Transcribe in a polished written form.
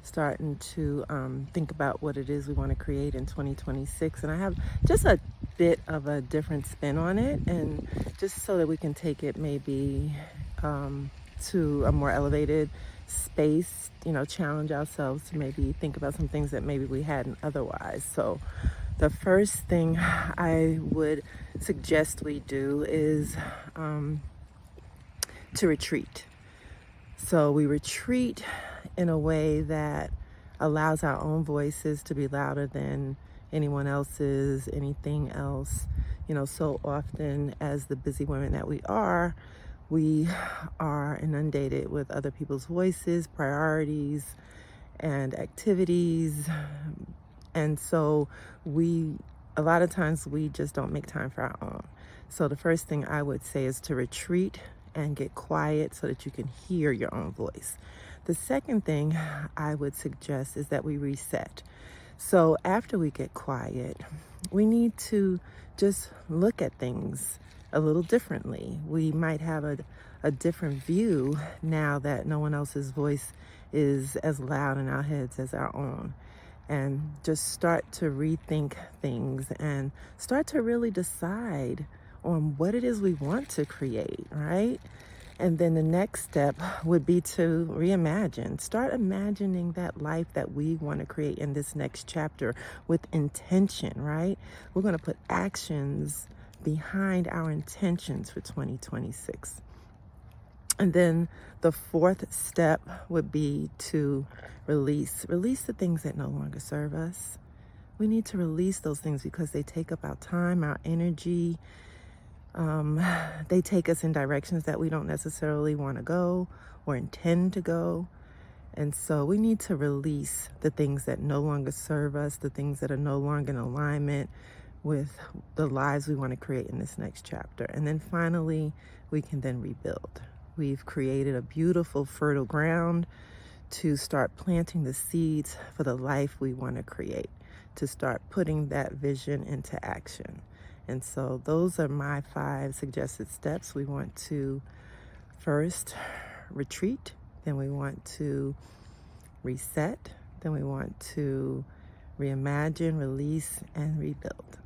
starting to think about what it is we want to create in 2026. And I have just a bit of a different spin on it, and just so that we can take it maybe to a more elevated space, challenge ourselves to maybe think about some things that maybe we hadn't otherwise. So the first thing I would suggest we do is to retreat. So we retreat in a way that allows our own voices to be louder than anyone else's, anything else. So often, as the busy women that we are inundated with other people's voices, priorities, and activities. And so a lot of times we just don't make time for our own. So the first thing I would say is to retreat and get quiet so that you can hear your own voice. The second thing I would suggest is that we reset. So after we get quiet, we need to just look at things a little differently. We might have a different view now that no one else's voice is as loud in our heads as our own. And just start to rethink things and start to really decide on what it is we want to create, right? And then the next step would be to reimagine. Start imagining that life that we want to create in this next chapter with intention, right? We're going to put actions behind our intentions for 2026. And then the fourth step would be to release the things that no longer serve us. We need to release those things because they take up our time, our energy. They take us in directions that we don't necessarily want to go or intend to go. And so we need to release the things that no longer serve us, the things that are no longer in alignment with the lives we want to create in this next chapter. And then finally, we can then rebuild. We've created a beautiful, fertile ground to start planting the seeds for the life we want to create, to start putting that vision into action. And so those are my 5 suggested steps. We want to first retreat, then we want to reset, then we want to reimagine, release, and rebuild.